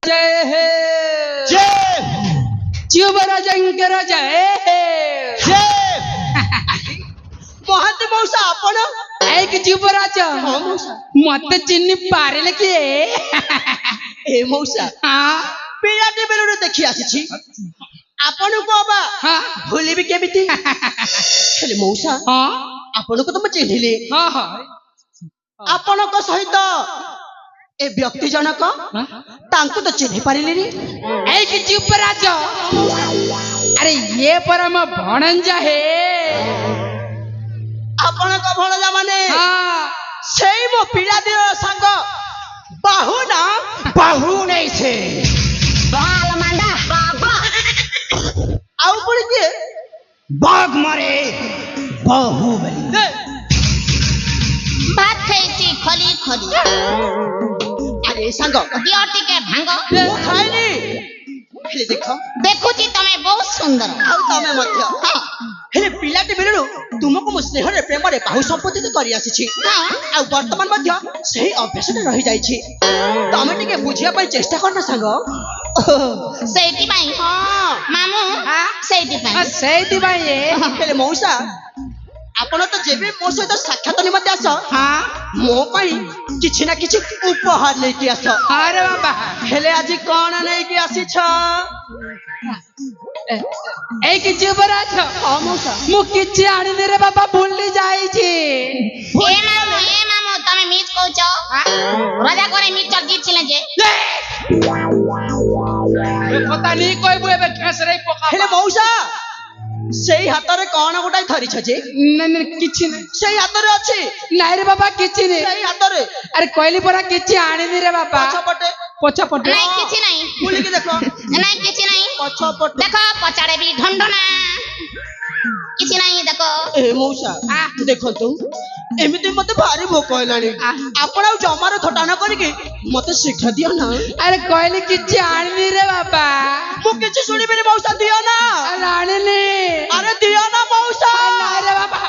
जय हे जय युवराजंकर जय हे जय महांती मौसा आपण एक युवराज हाँ मौसा मत चिन्ह पारे कि ए मौसा हाँ पिलाटी बेलुरु देखि आसीछि आपण को बाबा हाँ भूलिबी केमिति हेले मौसा हाँ आपण को तो मैं चिन्हिली हाँ हाँ आपण को सहित ए व्यक्ति जनक तांको तो चिन्हि पारिली एक युवराज अरे ये परम भणंजा है आपण को भणजा माने हाँ सेई मो पिलाटी रो संग बाहु ना बाहु नहीं छे बाल मांडा बाबा आउ पुणी के बाघ मारे बाहुबली भात खाइसी खली खली अरे संग दियो टिके भांग मु खाइनी हेले देखो देखुची तमे बहुत सुंदर आउ तमे मध्य हाँ हेले पिलाटी बेलुरु तुमको मु स्नेह रे प्रेम रे बाहु संपत्ति करि आसीछि हाँ आ वर्तमान मध्य सही अभ्यास रे रहि जाइछि तमे टिके बुझिया पई चेष्टा करना संग सेठी भाई हां मामू हाँ सेठी भाई सही भाई ये हेले मौसा आपण तो जेबे मो सहित साक्षात निमते आस हाँ मो पई किछि ना किछि उपहार नै कि आस अरे बाबा हेले आज कोन नै कि आसी छ एक युवराज हां मौसा मु किछि आनी रे बाबा भूली जाई छी ए मामू तमे मिच कहउछ राजा करे मिच गीत जे पता नहीं कोई बुए ठेस रे पका हेले मौसा सेई हातरे कोन गोटाई धरि छ जे नहीं किछि नहीं सेई हातरे अछि नहीं रे बाबा किछि नहीं सेई हातरे अरे कहली परा किछि आनी रे बाबा पछपटे पछपटे नहीं किछि नहीं बुली के देखो नहीं किछि नहीं पछपटे देखो पचाड़े भी ढंढना किछि नहीं देखो ए मौसा देखो तू एमिति मते भारी भोक हेलानी आपण आ जमारो थटा न करिके मते शीघ्र दियो ना अरे कहली किछि आनी रे बाबा मु किछि सुनिबिनी मौसा दियो ना अरे आनी नहीं अरे दियो ना मौसा रे बाबा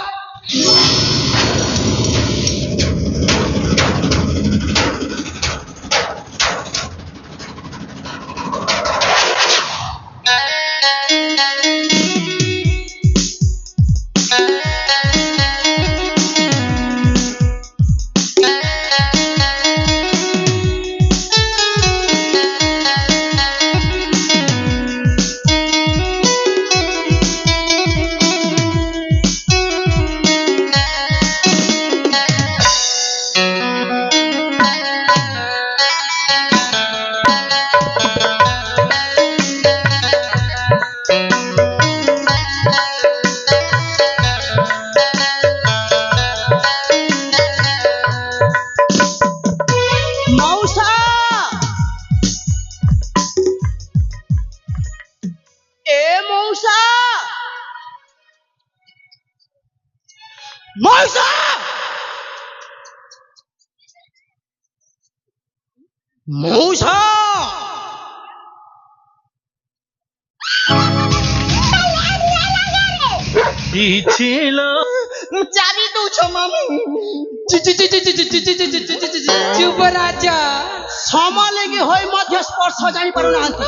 मौसा ए मौसा मौसा मौसा चाबी दू छो मामू युवराज समालेगी होई मध्य स्पर्श जानि पारु नांती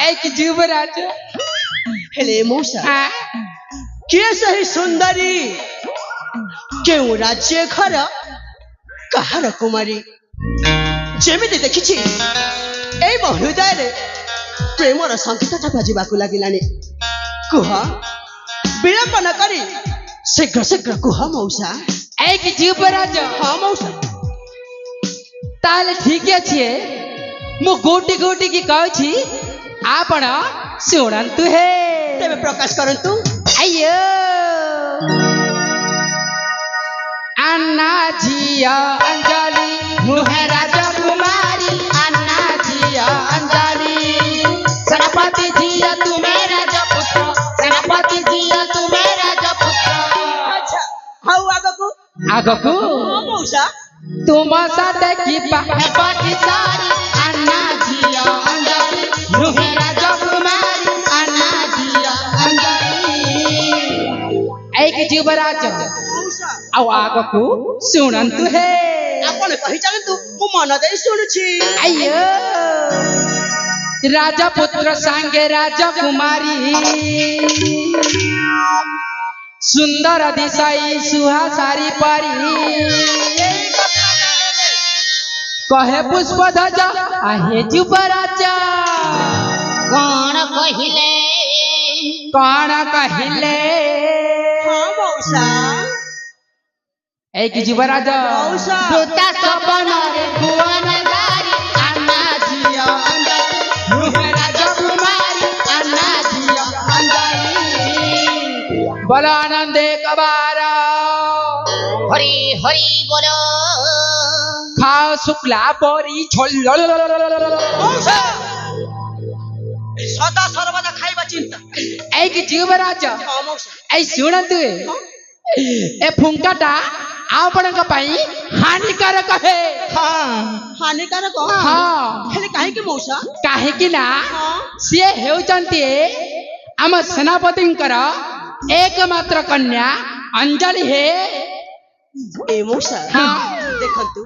एक युवराज हेले मौसा हाँ के सही सुंदरी केउ राज्य घर कहार कुमारी जेमिति देखिछि एई मो हृदय रे प्रेमर संकेतटा बाजिबाकु लागिलानी कुह विलंब न करी शीघ्र शीघ्र कुह मौसा एक युवराज हाँ मौसा ताले ठीक अछि मु गोटी गोटी की कहछि आपण सुनंतु हे तेबे प्रकाश करंतु अयो अन्ना जिया अंजलि नुहे राजकुमारी अन्ना जिया अंजलि सेनापति जिया तुम्हें राजपुत्र सेनापति जिया तुम्हें राजपुत्र अच्छा हाउ आगकु आगकु हाँ मौसा तुम साथे की पाटी सारी अन्ना जिया अंजलि नुहे राजकुमारी अन्ना जिया अंजलि एक युवराज मौसा ଆଉ ଆଗକୁ ଶୁଣନ୍ତୁ ହେ आपण कही चलतु मु मन दे सुनुछि अयो राजपुत्र सांगे राजकुमारी सुंदर दिशाई सुहासारी परी कहे पुष्प ध्वज आहे युवराज कौन कहिले कौन कहिले हां मौसा एक युवराज मौसा दूता सपन रे भुवन गारी अन्ना जिया अंजलि राजकुमारी अन्ना जिया अंजलि बोलो आनंदे कबारा हरि हरि बोलो खाओ शुक्ला बोरी छोल मौसा सदा सर्वदा खाइबा चिंता एक युवराज हां मौसा ऐ शुणतु ए फुंकाटा आपणक पई हानिकारक है हानिकारक हाँ हेले काहे के मौसा काहे कि ना हां सिए हेउचंती आम सेनापतिंकर एकमात्र कन्या अंजलि है ए मौसा हाँ देखंतु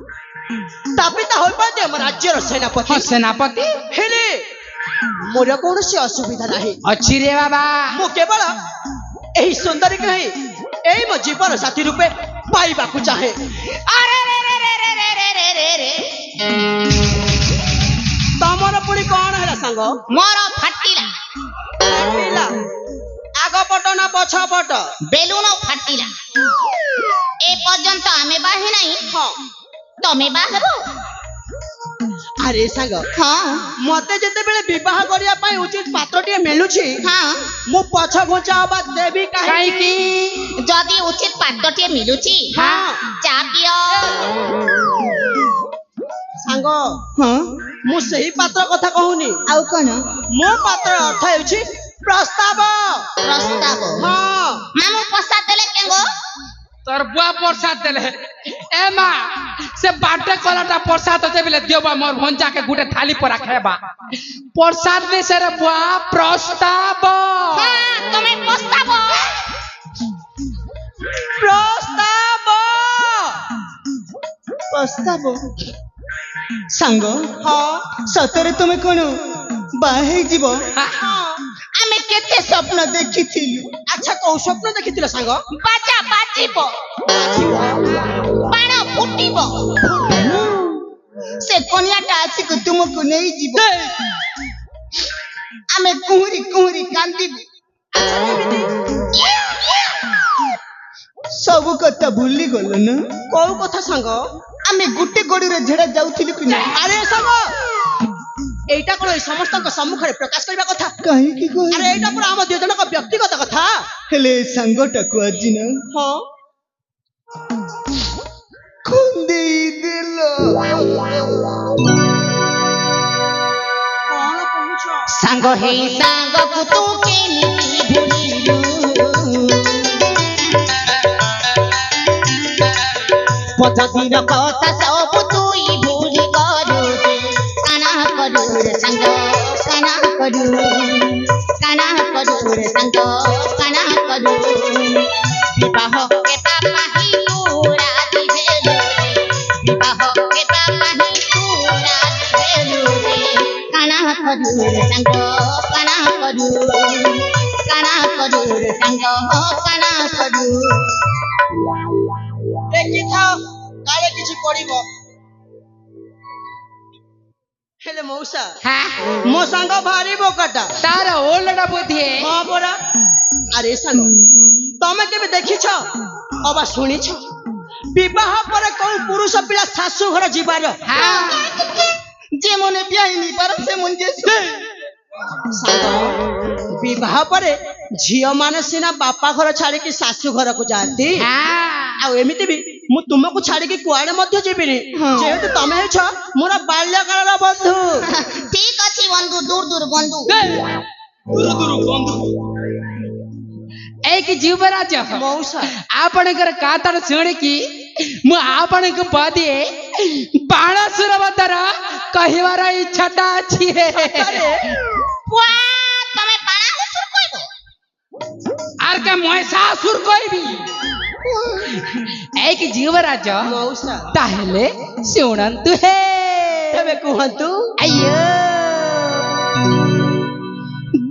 तापिता होई पाते हम राज्यर सेनापति हाँ सेनापति हेले मोर कौनसी असुविधा नाही अच्छी रे बाबा मु केवल एही सुंदरी कही एही मो जीवन साथी रूपे पाइबा को चाहे अरे रे रे रे रे रे रे रे रे तमर पुणी कौन है सांग मोर फाटिला फाटिला आग पट ना पछ पट बेलुन फाटिला ए पर्यंत आमे बाहे नाही हाँ तमे बाहबो अरे सांग हां मते जेते बेले विवाह करिया पाई उचित पात्रटिए मिलुछि हां मु पछ घोचा बात देवी काहे काहे कि जदि उचित पात्रटिए मिलुछि हाँ चा पियो सांग हाँ मु सही पात्र कथा कहूनी आउ कोन मो पात्र अर्थ हेउछि प्रस्ताव प्रस्ताव हाँ मामू प्रसाद देले केंगो तोर बुआ प्रसाद देले ए माँ से बाटे कलाटा प्रसाद होते बेले देबा मोर भंजा के गुटे थाली पर रखेबा प्रसाद ने से रे बुआ प्रस्ताव हां तमे प्रस्ताव प्रस्ताव प्रस्ताव सांग हाँ सतरे तुमे कोन बाहे जीव आमे केते स्वप्न देखिथिलु अच्छा कौ स्वप्न देखिथिल सांग बाजा बाजिबो बाण फुटिबो से कन्याटा आसी को तुमको नहीं जीव आमे कुहुरी कुहुरी कांदिबु सब कथा भूली गलो न कौ कथा सांग आमे गुटे गड़ी रे झेड़ा जाउथिलु कि नहीं अरे सांग एटा कोन समस्त सम्मुख रे प्रकाश करबा कथा काहे की कोइ अरे एटा पर हम दुई जन व्यक्तिगत कथा हेले संगटा को आज न हाँ खुंदे देलो कौन कहूछ सांग हे सांग को तू केनिति भूलिलु पछदिन कथा सब तुई भूली गरु काना करू रे सांग काना करू रे सांग काना करू विवाह केता पाही तोरा दिहेलु विवाह केता पाही तोरा दिहेलु काना करू रे सांग काना करू रे सांग काना करू देखि थाओ काले किछि पड़िबो हेले मौसा हाँ मो सांग भारी बोकटा तार ओलड़ा बुद्धि हाँ बोरा अरे सांग तमे केबे देखिछ अबा सुनिछ विवाह पर कोन पुरुष पिला सासु घर जीवार हाँ जे मने बियाहिनी पर से मन जे सांग विवाह पर झियो माने सिना बापा घर छाड़ी कि सासु घर को जाती हाँ आ एमिति भी मु तुमको छाड़ी कि कुआडे मध्य जेबिनी जेहेतु तमे हेछ मोर बाल्यकालर बंधु ठीक अछि बंधु दूर दूर बंधु दूर दूर बंधु एक जीवराज मौसा आपणकर कातर सुणी की मु आपणक पदे बाणासुरवतर कहिवार इच्छाटा अछि अरे पुआ तमे बाणासुर कहबो आर के महिषासुर कहबी एक जीवराज मौसा ताहेले शुणन्तु हे तेबे कुहतु अयो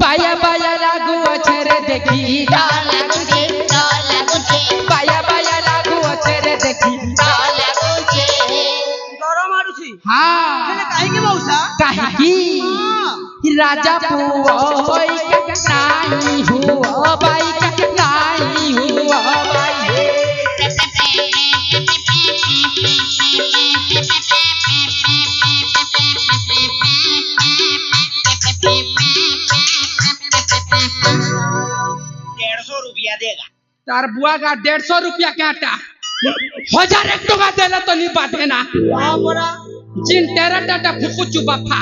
बाया बाया लागू अछरे देखी डर लाଗୁছে बाया बाया लागू अछरे देखी डर मारुछि हाँ हेले काहे के मौसा काहे राजा पुओ होई के नाई हुआ बाई के नाई हुआ बाई ₹150 देगा। तार बुआ का 150 रुपया काटा 1000 एक टका देला तो नहीं बाटे ना हां बड़ा जिन तेरा टाटा फुकु चुबा फा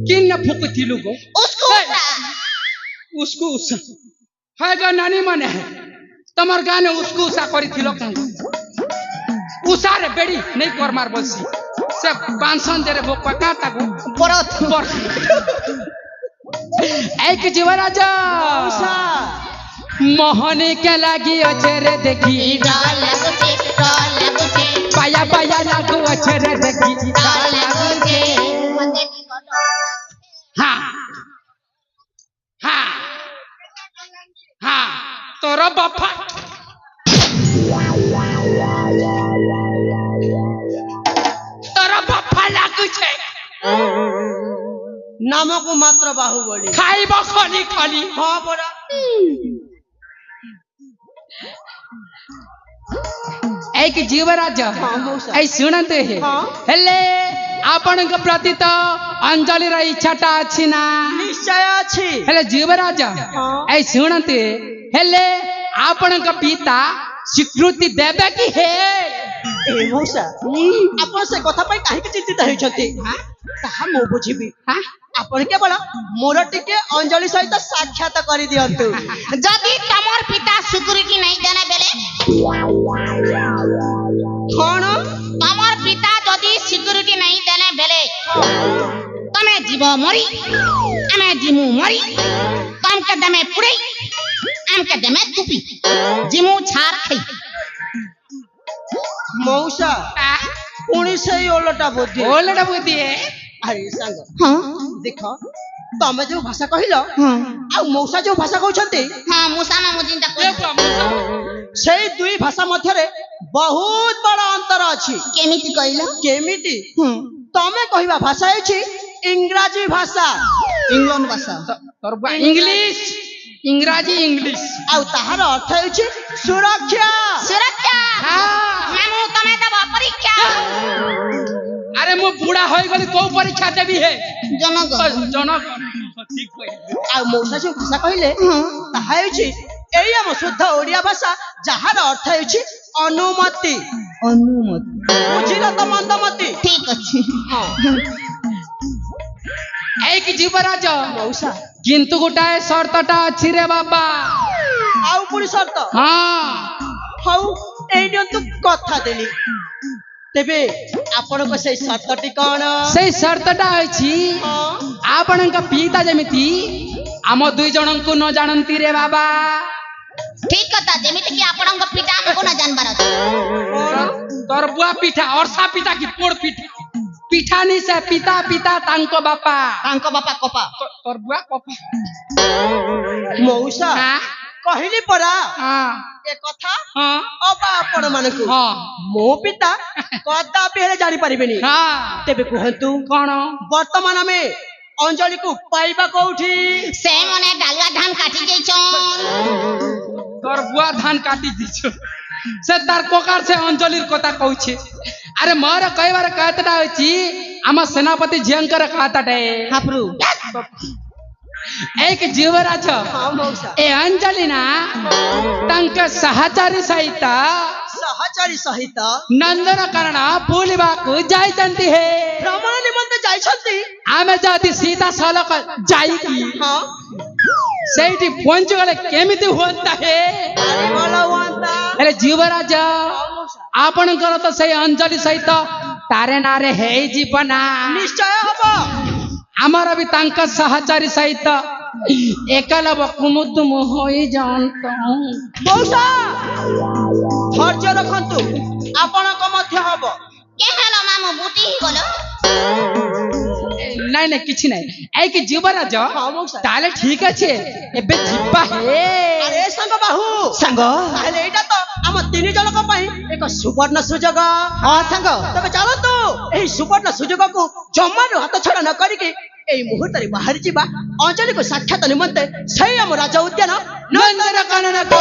किन न फुकु थिलु गो उसको उस है गा नानी माने तमर गाने उसको उसा करी थिलो कं उसारे बेड़ी नहीं कर मार बसी से बांसन देरे बोक काटा गो परत पर एक जीवराज मौसा मोहनी के लागी अछरे देखी डर লাগুছে पाया पाया लागू अछरे देखी डर লাগুছে हाँ हाँ हाँ तोरा बापा तोरा बापा लागू छे नामक मात्र बाहुबली खाइब खाली खाली हां बड़ा एक जीवराज हाँ, मौसा। ऐ सुनते हे हाँ। हेले आपन के प्रति तो अंजलि रा इच्छाटा अछि ना निश्चय अछि हेले जीवराज हाँ। ऐ सुनते हेले आपन के पिता स्वीकृति देबे की हे ए मौसा आपण से कथा पाई काहे के चिंतित होई छथि ताहा मो बुझिबी हाँ? आपण केवल मोर टिके अंजलि सहित साक्षात करि दियंतु যদি তোমার পিতা সিকিউরিটি নাই দেনে বেলে कोन তোমার পিতা যদি সিকিউরিটি নাই দেনে বেলে তুমি জীব মরি আমি জিমু মরি তোমাকে দমে পুড়াই আমকে দমে তুপি জিমু ছাড় খাই मौसा आ? पुणी सही ओलटा बुद्धि ओलड़ा बुद्धि है अरे संग हां देख तमे जो भाषा कहिलो हां आ मौसा जो भाषा कहउछंती हां मुसा मामू चिंता कर सेई दुई भाषा मध्यरे बहुत बड़ा अंतर अछि केमिति कहिलो केमिति तमे कहिबा भाषा अछि इंग्राजी भाषा इंग्लैंड भाषा तोर बुआ इंग्लिश इंग्राजी इंग्लिश आ ताहार अर्थ अछि सुरक्षा सुरक्षा हाँ। मामू तमे दबा परीक्षा अरे मु बूढ़ा होई गली को परीक्षा देबी है जनगण जनक ठीक कहि आ मौसा जो भाषा कहिले ताहा अछि एई हम शुद्ध ओडिया भाषा जहार अर्थ अछि अनुमति अनुमति बुझिला त मंदमति ठीक अछि एक जीवराज मौसा किंतु गोटाए शर्तटा अछि रे बाबा आउ पुरी शर्त हाँ हौ एई तू कथा देली तेबे आपण को से शर्तटी कोन से शर्तटा अछि आपणक पिता जेमिति आम दुई जनंकु न जानंती रे बाबा ठीक कथा जेमिति कि आपणक पिता हमको न जानबार अछि तोर बुआ पिठा औरसा पिता की पोड़ पिठा पिठा नहीं से पिता पिता तांको बापा तांको बापा कोपा तोर बुआ कोपा मौसा हाँ कहिली परा हाँ ए कथा हाँ अबा आपण मानकु हाँ मो पिता कदापि हेले जानि परिबेनी हाँ तेबे कहंतु कौन वर्तमान में अंजलि को पाइबा कोठी से मने डालुआ धान काटी जइछन तोर बुआ धान काटी दीछो से तार कोकार से अंजलिर कथा कहूछे अरे मोर कई बार कहतटा होची आम सेनापति झियंकर कहतटे हापरू एक जीवराज हाँ मौसा ए अंजलि ना तंक सहचारी सहित सहचारी सहित नंदन करण बुलिबाकू जाइचंती हे भ्रमण निमंत्रण जाइछंती आमे जाति सीता सलक जाइकी हाँ सेठी पहुंची गले केमिति होता हे अरे बोला हुआंता अरे जीवराज हाँ मौसा आपणकर तो से अंजलि सहित तारे नारे हे जीवना निश्चय हबो आमर भी तांक सहचारी सहित एकलव कुमुदुम होई जानत मौसा ଧୈର୍ଯ୍ୟ ରଖନ୍ତୁ ଆପଣଙ୍କ ମଧ୍ୟ ହବ। কে হলো মামু বুটি গলো ନାଇଁ ନାଇଁ କିଛି ନାଇଁ ଏଇ କି ଯୁବରାଜ ହଁ ମଉସା। ତାହେଲେ ଠିକ ଅଛି ଏବେ ଯିବା ହେ ଆରେ ସାଙ୍ଗ ବାହୁ ସାଙ୍ଗ ତାହେଲେ ଏଇଟା ତ ଆମ ତିନି ଜଣଙ୍କ ପାଇଁ ଏକ ସୁବର୍ଣ୍ଣ ସୁଯୋଗ। ହଁ ସାଙ୍ଗ ତେବେ ଚାଲନ୍ତୁ ଏହି ସୁବର୍ଣ୍ଣ ସୁଯୋଗକୁ ଜମାରୁ ହାତଛଡ଼ା ନ କରିକି ଏଇ ମୁହୂର୍ତ୍ତରେ ବାହାରି ଯିବା ଅଞ୍ଜଳିକୁ ସାକ୍ଷାତ ନିମନ୍ତେ ସେଇ ଆମ ରାଜ ଉଦ୍ୟାନ ନନ୍ଦନକାନନକୁ